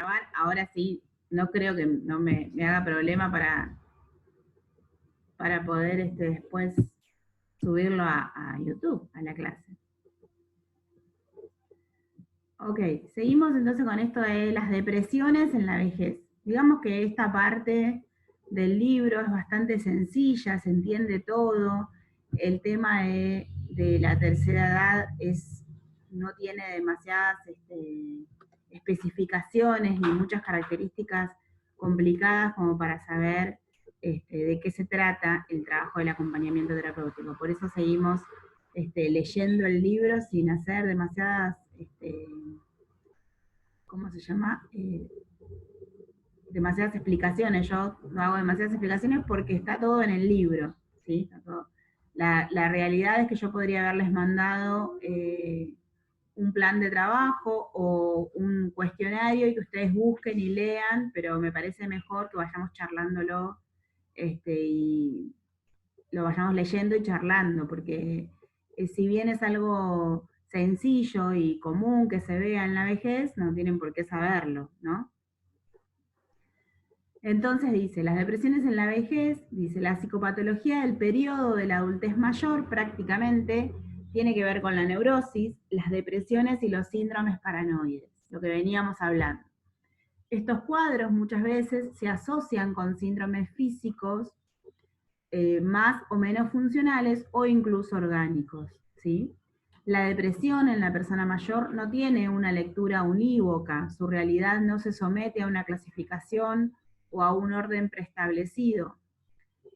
grabar. Ahora sí, no creo que no me haga problema para poder después subirlo a YouTube, a la clase. Ok, seguimos entonces con esto de las depresiones en la vejez. Digamos que esta parte del libro es bastante sencilla, se entiende todo. El tema de la tercera edad no tiene demasiadas especificaciones ni muchas características complicadas como para saber de qué se trata el trabajo del acompañamiento terapéutico. Por eso seguimos leyendo el libro sin hacer demasiadas, ¿cómo se llama? Demasiadas explicaciones. Yo no hago demasiadas explicaciones porque está todo en el libro, ¿sí? Está todo. La realidad es que yo podría haberles mandado un plan de trabajo o un cuestionario y que ustedes busquen y lean, pero me parece mejor que vayamos charlándolo y lo vayamos leyendo y charlando, porque si bien es algo sencillo y común que se vea en la vejez, no tienen por qué saberlo, ¿no? Entonces dice, las depresiones en la vejez, dice, la psicopatología del periodo de la adultez mayor prácticamente tiene que ver con la neurosis, las depresiones y los síndromes paranoides, lo que veníamos hablando. Estos cuadros muchas veces se asocian con síndromes físicos más o menos funcionales o incluso orgánicos, ¿sí? La depresión en la persona mayor no tiene una lectura unívoca, su realidad no se somete a una clasificación o a un orden preestablecido.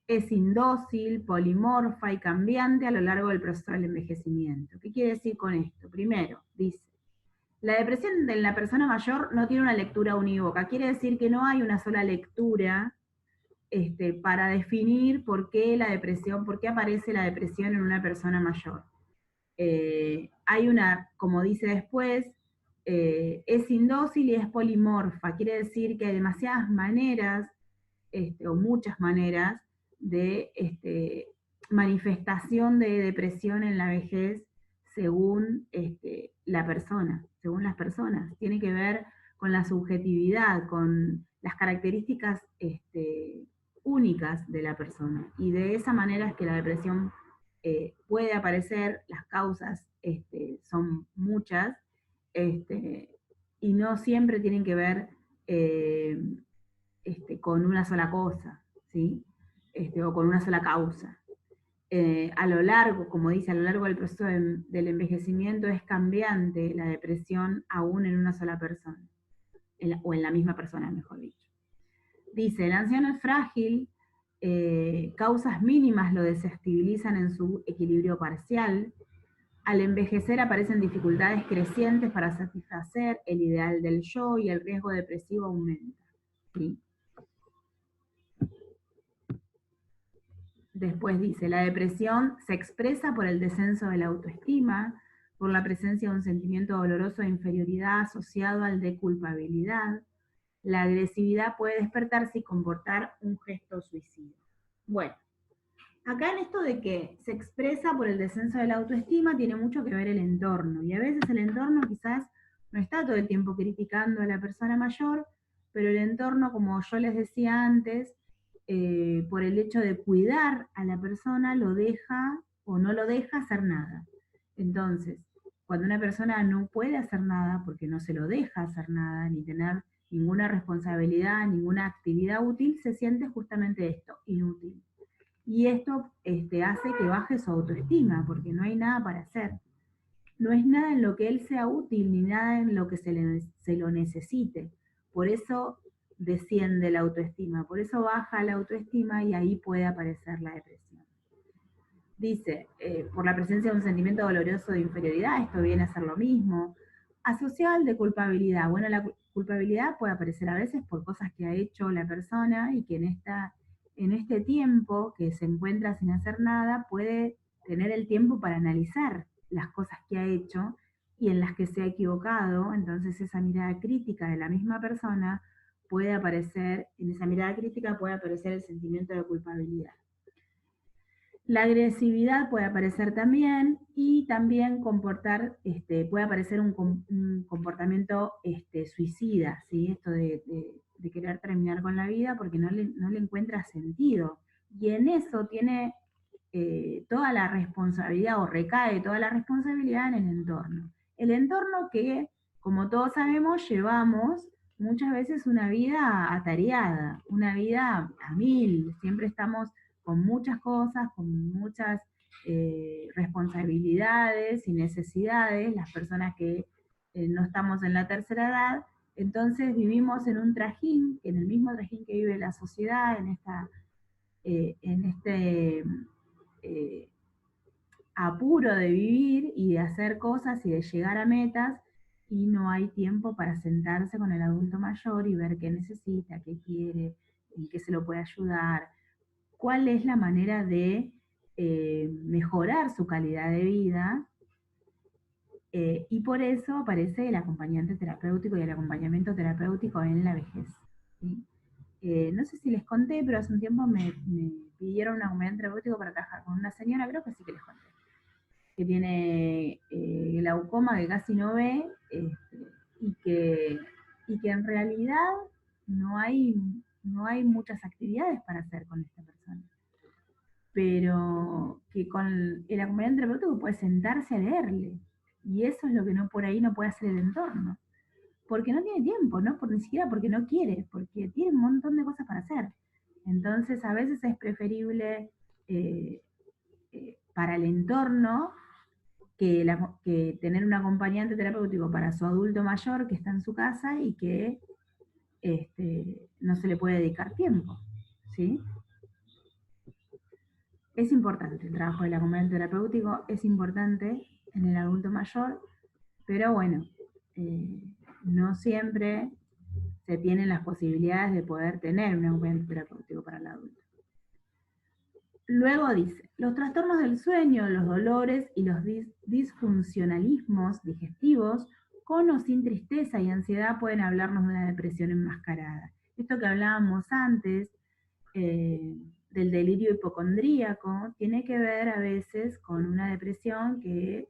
Es indócil, polimorfa y cambiante a lo largo del proceso del envejecimiento. ¿Qué quiere decir con esto? Primero, dice, la depresión en la persona mayor no tiene una lectura unívoca, quiere decir que no hay una sola lectura para definir por qué la depresión, por qué aparece la depresión en una persona mayor. Hay una, como dice después, es indócil y es polimorfa, quiere decir que hay demasiadas maneras, o muchas maneras, de manifestación de depresión en la vejez según la persona, según las personas. Tiene que ver con la subjetividad, con las características únicas de la persona. Y de esa manera es que la depresión puede aparecer, las causas son muchas, y no siempre tienen que ver con una sola cosa, ¿sí? O con una sola causa. A lo largo, como dice, a lo largo del proceso del envejecimiento es cambiante la depresión aún en una sola persona, o en la misma persona, mejor dicho. Dice, el anciano es frágil, causas mínimas lo desestabilizan en su equilibrio parcial. Al envejecer aparecen dificultades crecientes para satisfacer el ideal del yo y el riesgo depresivo aumenta, ¿sí? Después dice, la depresión se expresa por el descenso de la autoestima, por la presencia de un sentimiento doloroso de inferioridad asociado al de culpabilidad. La agresividad puede despertarse y comportar un gesto suicida. Bueno, acá en esto de que se expresa por el descenso de la autoestima tiene mucho que ver el entorno, y a veces el entorno quizás no está todo el tiempo criticando a la persona mayor, pero el entorno, como yo les decía antes, por el hecho de cuidar a la persona, lo deja o no lo deja hacer nada. Entonces, cuando una persona no puede hacer nada porque no se lo deja hacer nada, ni tener ninguna responsabilidad, ninguna actividad útil, se siente justamente esto, inútil. Y esto hace que baje su autoestima, porque no hay nada para hacer. No es nada en lo que él sea útil, ni nada en lo que se lo necesite. Por eso desciende la autoestima, por eso baja la autoestima y ahí puede aparecer la depresión. Dice, por la presencia de un sentimiento doloroso de inferioridad, esto viene a ser lo mismo. Asociado al de culpabilidad. Bueno, la culpabilidad puede aparecer a veces por cosas que ha hecho la persona y que en este tiempo que se encuentra sin hacer nada puede tener el tiempo para analizar las cosas que ha hecho y en las que se ha equivocado. Entonces esa mirada crítica de la misma persona puede aparecer, en esa mirada crítica puede aparecer el sentimiento de culpabilidad. La agresividad puede aparecer también, y también puede aparecer un comportamiento suicida, ¿sí? Esto de querer terminar con la vida porque no le encuentra sentido. Y en eso tiene toda la responsabilidad, o recae toda la responsabilidad en el entorno. El entorno que, como todos sabemos, llevamos muchas veces una vida atareada, una vida a mil, siempre estamos con muchas cosas, con muchas responsabilidades y necesidades, las personas que no estamos en la tercera edad, entonces vivimos en un trajín, en el mismo trajín que vive la sociedad, en este eh, apuro de vivir y de hacer cosas y de llegar a metas, y no hay tiempo para sentarse con el adulto mayor y ver qué necesita, qué quiere, en qué se lo puede ayudar, cuál es la manera de mejorar su calidad de vida. Y por eso aparece el acompañante terapéutico y el acompañamiento terapéutico en la vejez, ¿sí? No sé si les conté, pero hace un tiempo me pidieron un acompañante terapéutico para trabajar con una señora, creo que sí que les conté, que tiene glaucoma, que casi no ve, y, que, y que en realidad no hay, no hay muchas actividades para hacer con esta persona, pero que con el acompañante terapéutico puede sentarse a leerle, y eso es lo que no, por ahí no puede hacer el entorno, porque no tiene tiempo, no por ni siquiera porque no quiere, porque tiene un montón de cosas para hacer. Entonces a veces es preferible para el entorno que tener un acompañante terapéutico para su adulto mayor que está en su casa y que no se le puede dedicar tiempo, ¿sí? Es importante el trabajo del acompañante terapéutico, es importante en el adulto mayor, pero bueno, eh, no siempre se tienen las posibilidades de poder tener un acompañante terapéutico para el adulto. Luego dice, los trastornos del sueño, los dolores y los disfuncionalismos digestivos, con o sin tristeza y ansiedad, pueden hablarnos de una depresión enmascarada. Esto que hablábamos antes, del delirio hipocondríaco, tiene que ver a veces con una depresión que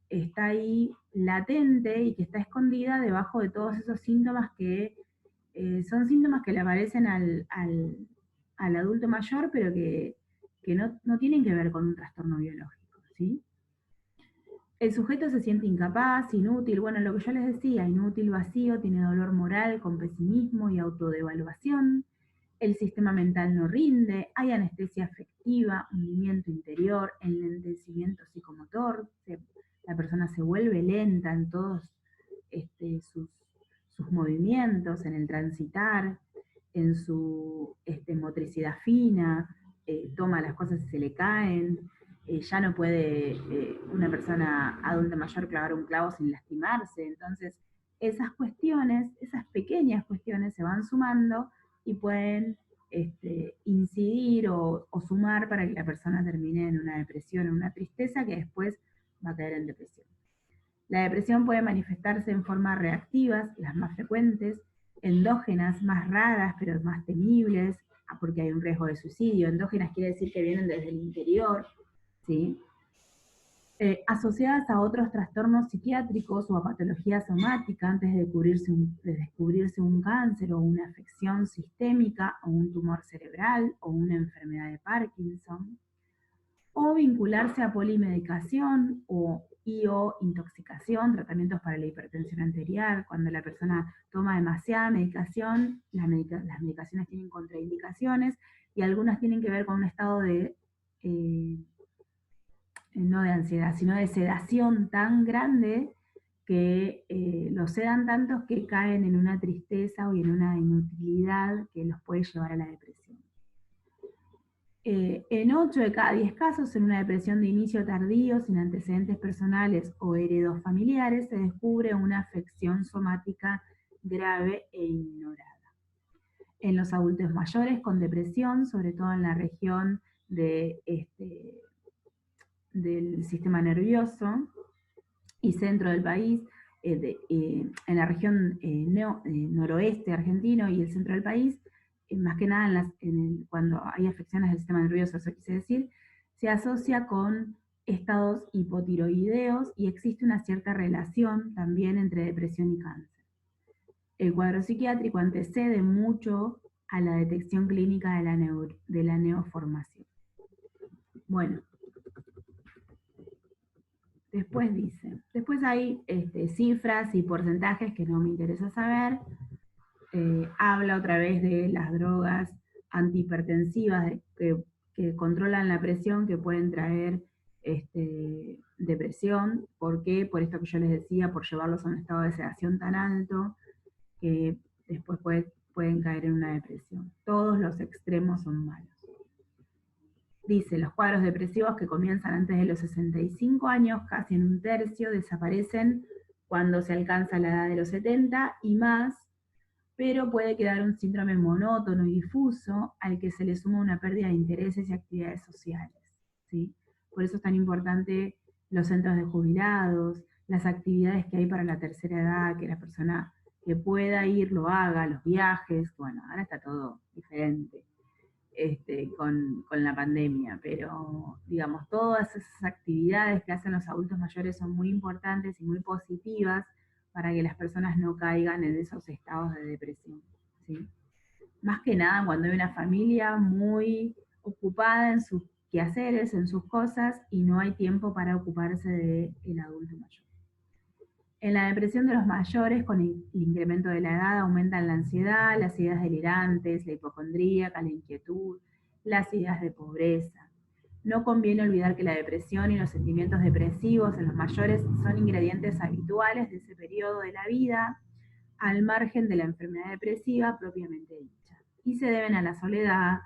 está ahí latente y que está escondida debajo de todos esos síntomas que son síntomas que le aparecen al adulto mayor, pero que no tienen que ver con un trastorno biológico, ¿sí? El sujeto se siente incapaz, inútil, bueno, lo que yo les decía, inútil, vacío, tiene dolor moral, con pesimismo y autodevaluación, el sistema mental no rinde, hay anestesia afectiva, hundimiento interior, enlentecimiento psicomotor, la persona se vuelve lenta en todos sus movimientos, en el transitar, en su motricidad fina, toma las cosas y se le caen, ya no puede una persona adulta mayor clavar un clavo sin lastimarse. Entonces, esas cuestiones, esas pequeñas cuestiones se van sumando y pueden incidir o sumar para que la persona termine en una depresión, en una tristeza que después va a caer en depresión. La depresión puede manifestarse en formas reactivas, las más frecuentes, endógenas, más raras, pero más temibles, porque hay un riesgo de suicidio. Endógenas quiere decir que vienen desde el interior, ¿sí? Asociadas a otros trastornos psiquiátricos o a patología somática antes de descubrirse un cáncer o una afección sistémica o un tumor cerebral o una enfermedad de Parkinson, o vincularse a polimedicación o intoxicación, tratamientos para la hipertensión arterial, cuando la persona toma demasiada medicación, las medicaciones tienen contraindicaciones y algunas tienen que ver con un estado no de ansiedad, sino de sedación tan grande que los sedan tantos que caen en una tristeza o en una inutilidad que los puede llevar a la depresión. En 8 de cada 10 casos, en una depresión de inicio tardío, sin antecedentes personales o heredofamiliares, se descubre una afección somática grave e ignorada. En los adultos mayores con depresión, sobre todo en la región del sistema nervioso y centro del país, en la región noroeste argentino y el centro del país, más que nada cuando hay afecciones del sistema nervioso, eso quise decir, se asocia con estados hipotiroideos y existe una cierta relación también entre depresión y cáncer. El cuadro psiquiátrico antecede mucho a la detección clínica de la neoformación. Bueno, después dice, después hay cifras y porcentajes que no me interesa saber. Habla otra vez de las drogas antihipertensivas que controlan la presión, que pueden traer depresión. ¿Por qué? Por esto que yo les decía, por llevarlos a un estado de sedación tan alto, que después pueden caer en una depresión. Todos los extremos son malos. Dice, los cuadros depresivos que comienzan antes de los 65 años, casi en un tercio, desaparecen cuando se alcanza la edad de los 70 y más, pero puede quedar un síndrome monótono y difuso al que se le suma una pérdida de intereses y actividades sociales, ¿sí? Por eso es tan importante los centros de jubilados, las actividades que hay para la tercera edad, que la persona que pueda ir lo haga, los viajes. Bueno, ahora está todo diferente con la pandemia, pero digamos, todas esas actividades que hacen los adultos mayores son muy importantes y muy positivas para que las personas no caigan en esos estados de depresión, ¿sí? Más que nada cuando hay una familia muy ocupada en sus quehaceres, en sus cosas, y no hay tiempo para ocuparse del adulto mayor. En la depresión de los mayores, con el incremento de la edad, aumentan la ansiedad, las ideas delirantes, la hipocondríaca, la inquietud, las ideas de pobreza. No conviene olvidar que la depresión y los sentimientos depresivos en los mayores son ingredientes habituales de ese periodo de la vida, al margen de la enfermedad depresiva propiamente dicha. Y se deben a la soledad,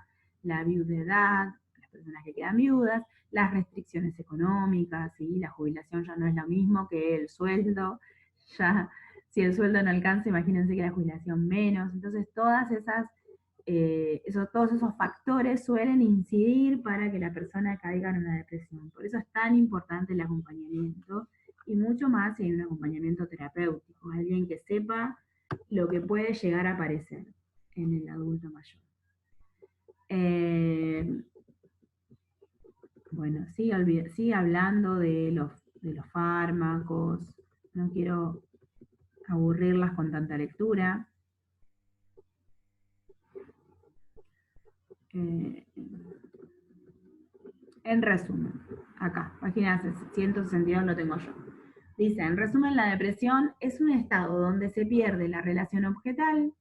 la viudedad, las personas que quedan viudas, las restricciones económicas, ¿sí? La jubilación ya no es lo mismo que el sueldo, ya si el sueldo no alcanza, imagínense que la jubilación menos. Entonces todos esos factores suelen incidir para que la persona caiga en una depresión. Por eso es tan importante el acompañamiento, y mucho más si hay un acompañamiento terapéutico, alguien que sepa lo que puede llegar a aparecer en el adulto mayor. Bueno, sigue hablando de los fármacos, no quiero aburrirlas con tanta lectura. En resumen, acá, página 162 lo tengo yo. Dice, en resumen, la depresión es un estado donde se pierde la relación objetal,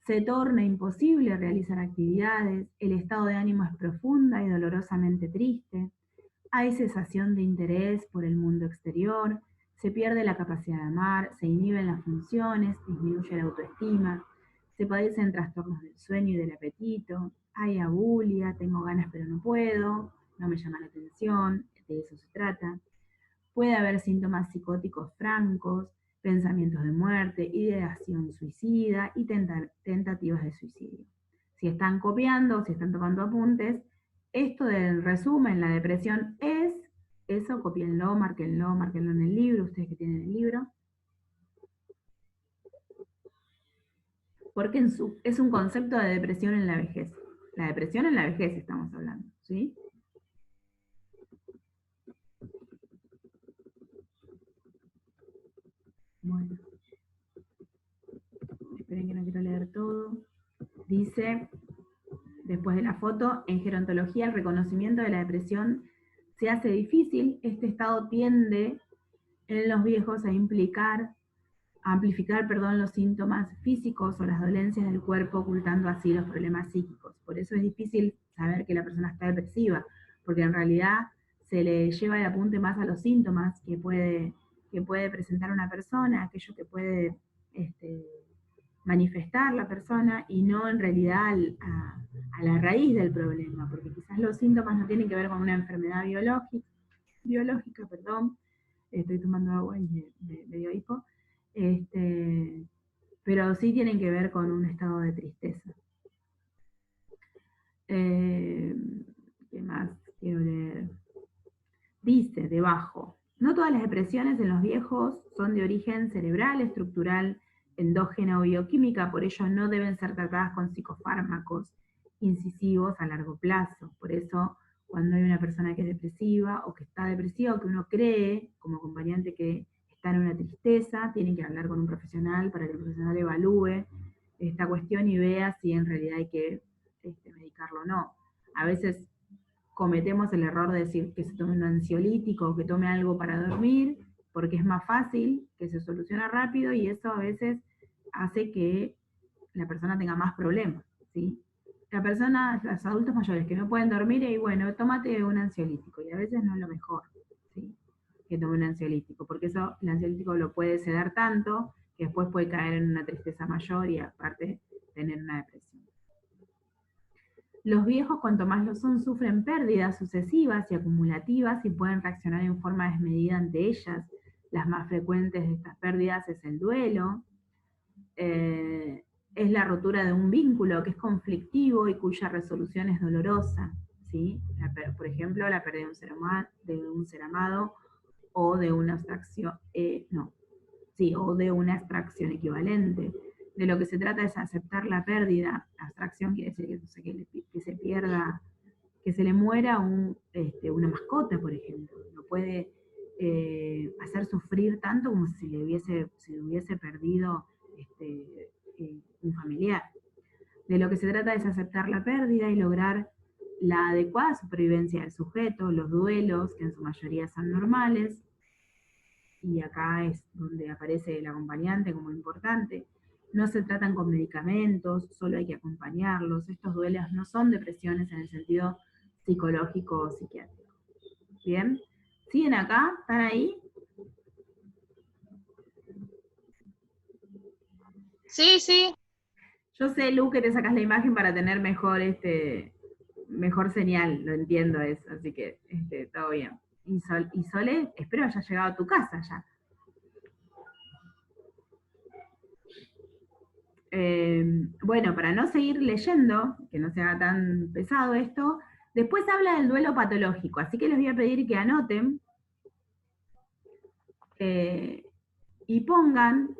se torna imposible realizar actividades, el estado de ánimo es profunda y dolorosamente triste, hay cesación de interés por el mundo exterior, se pierde la capacidad de amar, se inhiben las funciones, disminuye la autoestima, se padecen trastornos del sueño y del apetito, hay abulia, tengo ganas pero no puedo, no me llama la atención, de eso se trata. Puede haber síntomas psicóticos francos, pensamientos de muerte, ideación suicida y tentativas de suicidio. Si están copiando, si están tomando apuntes, esto del resumen, la depresión es eso, copienlo, márquenlo en el libro, ustedes que tienen el libro. Porque es un concepto de depresión en la vejez. La depresión en la vejez estamos hablando, ¿sí? Bueno. Esperen que no quiero leer todo. Dice, después de la foto, en gerontología el reconocimiento de la depresión se hace difícil. Este estado tiende en los viejos a amplificar los síntomas físicos o las dolencias del cuerpo, ocultando así los problemas psíquicos. Por eso es difícil saber que la persona está depresiva, porque en realidad se le lleva el apunte más a los síntomas que puede presentar una persona, aquello que puede manifestar la persona, y no en realidad a la raíz del problema, porque quizás los síntomas no tienen que ver con una enfermedad biológica, estoy tomando agua y me dio hipo, pero sí tienen que ver con un estado de tristeza. ¿Qué más quiero leer? Dice debajo, no todas las depresiones en los viejos son de origen cerebral, estructural, endógena o bioquímica, por ello no deben ser tratadas con psicofármacos incisivos a largo plazo. Por eso cuando hay una persona que es depresiva o que está depresiva o que uno cree como acompañante que está en una tristeza, tienen que hablar con un profesional para que el profesional evalúe esta cuestión y vea si en realidad hay que medicarlo o no. A veces cometemos el error de decir que se tome un ansiolítico o que tome algo para dormir, porque es más fácil, que se soluciona rápido y eso a veces hace que la persona tenga más problemas, ¿sí? La persona, los adultos mayores que no pueden dormir, y bueno, tómate un ansiolítico, y a veces no es lo mejor, ¿sí? Que tome un ansiolítico, porque eso, el ansiolítico lo puede sedar tanto que después puede caer en una tristeza mayor y aparte tener una depresión. Los viejos, cuanto más lo son, sufren pérdidas sucesivas y acumulativas y pueden reaccionar en forma desmedida ante ellas. Las más frecuentes de estas pérdidas es el duelo, es la rotura de un vínculo que es conflictivo y cuya resolución es dolorosa, ¿sí? Por ejemplo, la pérdida de un ser amado o de una abstracción, o de una abstracción equivalente. De lo que se trata es aceptar la pérdida. Abstracción quiere decir que se pierda, que se le muera una mascota, por ejemplo. No puede hacer sufrir tanto como si le hubiese perdido un familiar. De lo que se trata es aceptar la pérdida y lograr la adecuada supervivencia del sujeto, los duelos, que en su mayoría son normales, y acá es donde aparece el acompañante como importante. No se tratan con medicamentos, solo hay que acompañarlos. Estos duelos no son depresiones en el sentido psicológico o psiquiátrico. ¿Bien? ¿Siguen acá? ¿Están ahí? Sí, sí. Yo sé, Lu, que te sacas la imagen para tener mejor señal, lo entiendo eso, así que todo bien. Y Sole, espero haya llegado a tu casa ya. Bueno, para no seguir leyendo, que no sea tan pesado esto, después habla del duelo patológico, así que les voy a pedir que anoten y pongan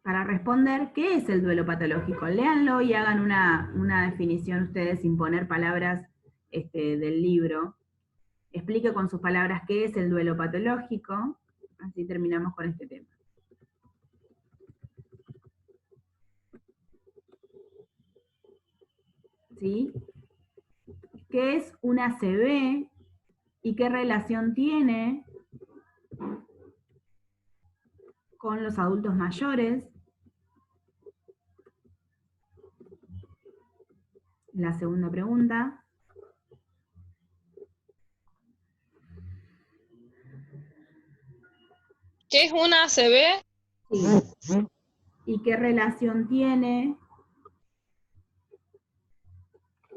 para responder qué es el duelo patológico. Léanlo y hagan una definición ustedes sin poner palabras del libro. Explique con sus palabras qué es el duelo patológico, así terminamos con este tema. ¿Sí? ¿Qué es una ACV y qué relación tiene con los adultos mayores? La segunda pregunta. ¿Qué es una ACV? Sí. ¿Y qué relación tiene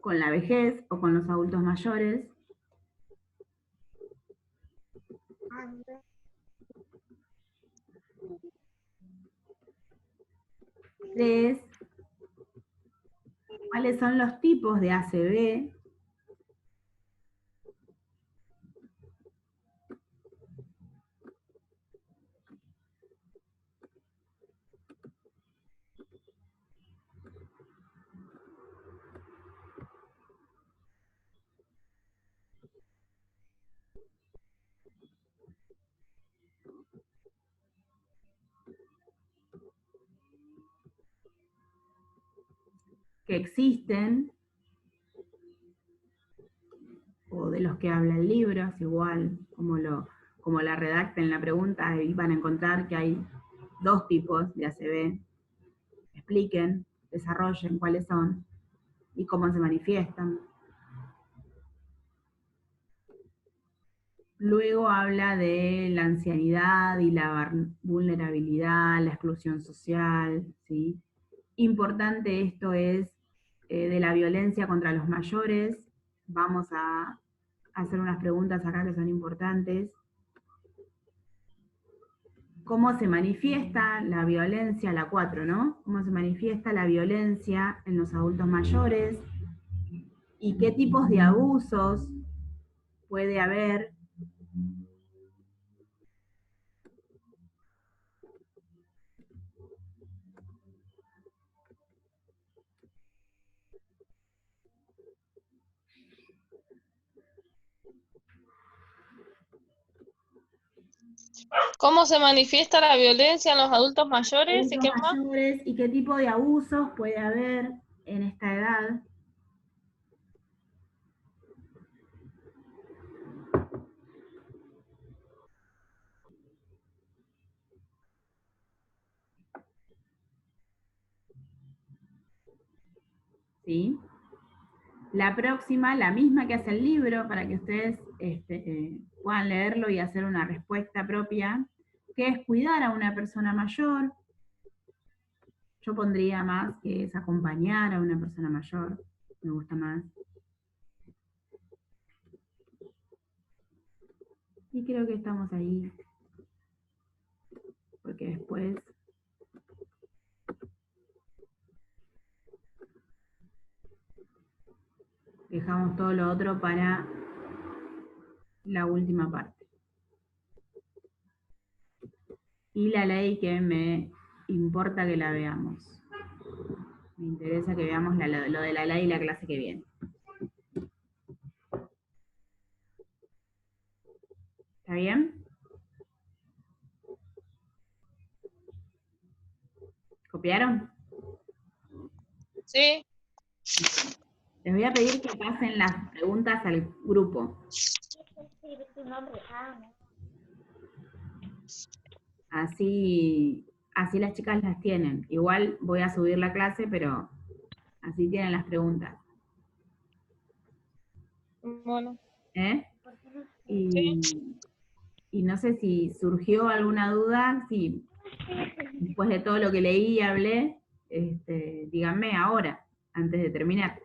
con la vejez o con los adultos mayores? 3. ¿Cuáles son los tipos de ACV? Que existen, o de los que habla el libro, es igual como la redacten en la pregunta, ahí van a encontrar que hay 2 tipos de ACV. Expliquen, desarrollen cuáles son y cómo se manifiestan. Luego habla de la ancianidad y la vulnerabilidad, la exclusión social, ¿sí? Importante esto es de la violencia contra los mayores. Vamos a hacer unas preguntas acá que son importantes. ¿Cómo se manifiesta la violencia? La 4, ¿no? ¿Cómo se manifiesta la violencia en los adultos mayores? ¿Y qué tipos de abusos puede haber? ¿Cómo se manifiesta la violencia en los adultos mayores? ¿Y Adultos qué más? mayores y qué tipo de abusos puede haber en esta edad. ¿Sí? La próxima, la misma que hace el libro, para que ustedes puedan leerlo y hacer una respuesta propia, que es cuidar a una persona mayor. Yo pondría más que es acompañar a una persona mayor, me gusta más. Y creo que estamos ahí, porque después dejamos todo lo otro para la última parte. Y la ley que me importa que la veamos. Me interesa que veamos lo de la ley la clase que viene. ¿Está bien? ¿Copiaron? Sí. Les voy a pedir que pasen las preguntas al grupo. Así las chicas las tienen. Igual voy a subir la clase, pero así tienen las preguntas. Bueno. ¿Eh? Sí. Y no sé si surgió alguna duda, si después de todo lo que leí y hablé, díganme ahora, antes de terminar.